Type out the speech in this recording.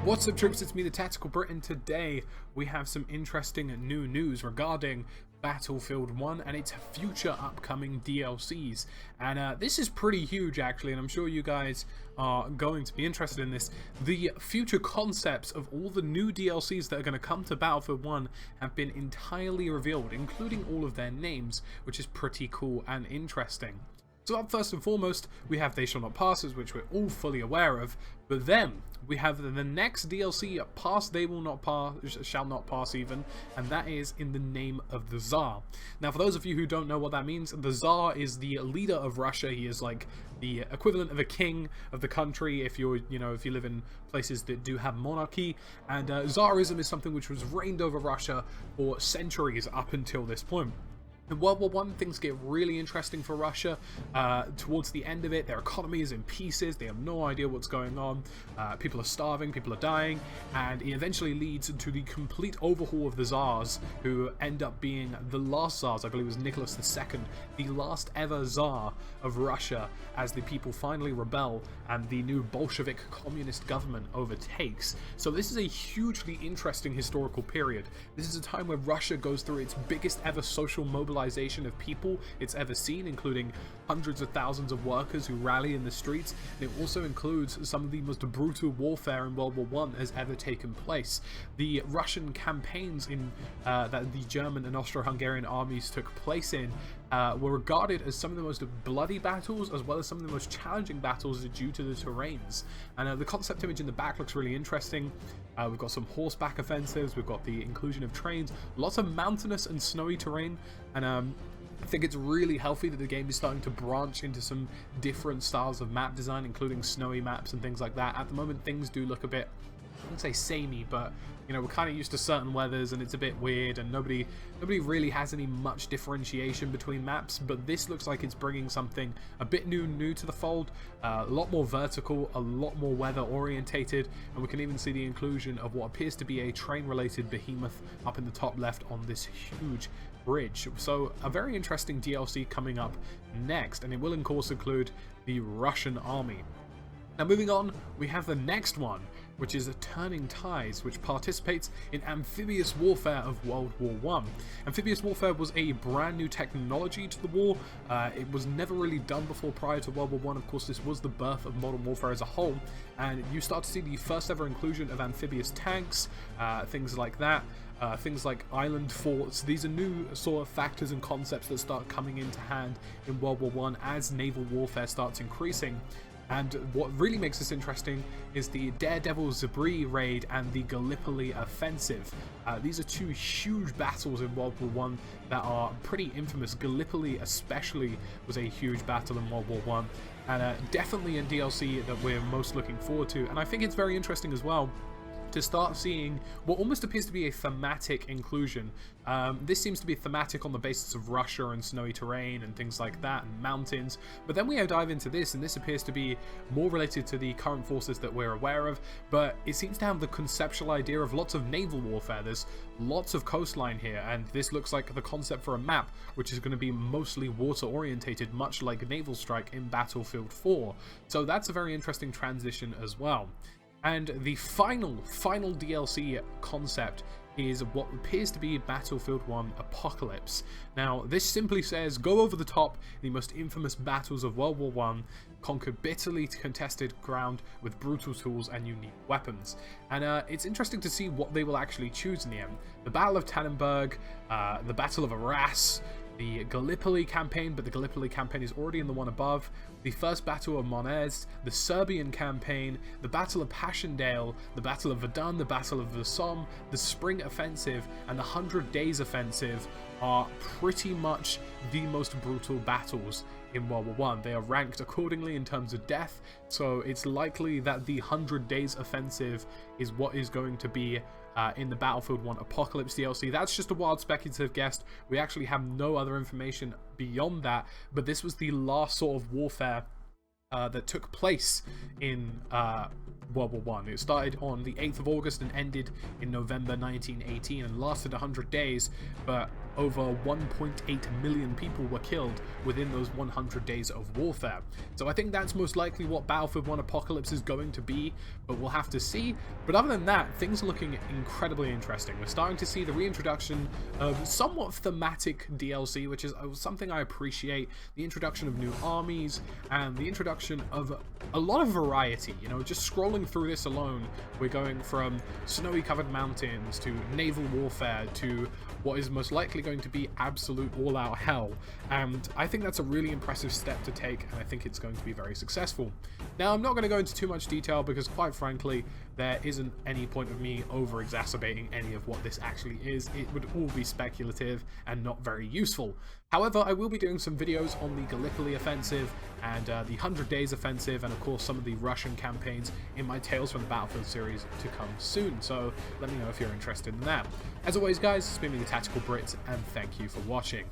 What's up, troops? It's me, the Tactical Brit, and today we have some interesting new news regarding Battlefield 1 and its future upcoming DLCs. And this is pretty huge, actually, and I'm sure you guys are going to be interested in this. The future concepts of all the new DLCs that are going to come to Battlefield 1 have been entirely revealed, including all of their names, which is pretty cool and interesting. So up first and foremost, we have They Shall Not Pass, which we're all fully aware of, but then we have the next DLC, Pass They Will Not Pass, Shall Not Pass even, and that is In the Name of the Tsar. Now, for those of you who don't know what that means, the Tsar is the leader of Russia. He is like the equivalent of a king of the country if you're, if you live in places that do have monarchy, and Tsarism is something which was reigned over Russia for centuries up until this point. In World War I, things get really interesting for Russia. Towards the end of it, their economy is in pieces. They have no idea what's going on. People are starving, people are dying, and it eventually leads to the complete overhaul of the Tsars, who end up being the last Tsars. I believe it was Nicholas II, the last ever Tsar of Russia, as the people finally rebel and the new Bolshevik communist government overtakes. So this is a hugely interesting historical period. This is a time where Russia goes through its biggest ever social mobilization of people it's ever seen, including hundreds of thousands of workers who rally in the streets. And it also includes some of the most brutal warfare in World War I has ever taken place. The Russian campaigns in that the German and Austro-Hungarian armies took place in were regarded as some of the most bloody battles, as well as some of the most challenging battles due to the terrains. And the concept image in the back looks really interesting. We've got some horseback offensives, we've got the inclusion of trains, lots of mountainous and snowy terrain, and I think it's really healthy that the game is starting to branch into some different styles of map design, including snowy maps and things like that. At the moment, things do look a bit, I wouldn't say samey, but we're kind of used to certain weathers and it's a bit weird, and nobody really has any much differentiation between maps. But this looks like it's bringing something a bit new to the fold, a lot more vertical, a lot more weather orientated, and we can even see the inclusion of what appears to be a train related behemoth up in the top left on this huge bridge. So a very interesting DLC coming up next, and it will of course include the Russian army. Now moving on, we have the next one, which is Turning Tides, which participates in amphibious warfare of World War I. Amphibious warfare was a brand new technology to the war. It was never really done before prior to World War I. Of course, this was the birth of modern warfare as a whole, and you start to see the first ever inclusion of amphibious tanks, things like that. Things like island forts. These are new sort of factors and concepts that start coming into hand in World War I as naval warfare starts increasing. And what really makes this interesting is the Daredevil Zabri raid and the Gallipoli offensive. These are two huge battles in World War I that are pretty infamous. Gallipoli especially was a huge battle in World War I, and definitely a DLC that we're most looking forward to. And I think it's very interesting as well to start seeing what almost appears to be a thematic inclusion. This seems to be thematic on the basis of Russia and snowy terrain and things like that, and mountains. But then we dive into this, and this appears to be more related to the current forces that we're aware of, but it seems to have the conceptual idea of lots of naval warfare. There's lots of coastline here, and this looks like the concept for a map, which is going to be mostly water orientated, much like Naval Strike in Battlefield 4. So that's a very interesting transition as well. And the final DLC concept is what appears to be Battlefield 1 Apocalypse. Now, this simply says, go over the top in the most infamous battles of World War I, conquer bitterly contested ground with brutal tools and unique weapons. And it's interesting to see what they will actually choose in the end. The Battle of Tannenberg, the Battle of Arras, the Gallipoli campaign, but the Gallipoli campaign is already in the one above, the First Battle of Monez, the Serbian campaign, the Battle of Passchendaele, the Battle of Verdun, the Battle of the Somme, the Spring Offensive, and the 100 Days Offensive are pretty much the most brutal battles in World War I. They are ranked accordingly in terms of death, so it's likely that the 100 Days Offensive is what is going to be in the Battlefield 1 Apocalypse DLC. That's just a wild speculative guess. We actually have no other information beyond that, but this was the last sort of warfare that took place in World War One. It started on the 8th of August and ended in November 1918 and lasted 100 days, but over 1.8 million people were killed within those 100 days of warfare. So I think that's most likely what Battlefield 1 Apocalypse is going to be, but we'll have to see. But other than that, things are looking incredibly interesting. We're starting to see the reintroduction of somewhat thematic DLC, which is something I appreciate. The introduction of new armies and the introduction of a lot of variety. You know, just scrolling through this alone, we're going from snowy covered mountains to naval warfare to what is most likely going to be absolute all-out hell, and I think that's a really impressive step to take, and I think it's going to be very successful. Now, I'm not going to go into too much detail because, quite frankly, there isn't any point of me over-exacerbating any of what this actually is. It would all be speculative and not very useful. However, I will be doing some videos on the Gallipoli offensive and the 100 Days offensive, and of course some of the Russian campaigns in my Tales from the Battlefield series to come soon, so let me know if you're interested in that. As always guys, it's been me, the Tactical Brit, and thank you for watching.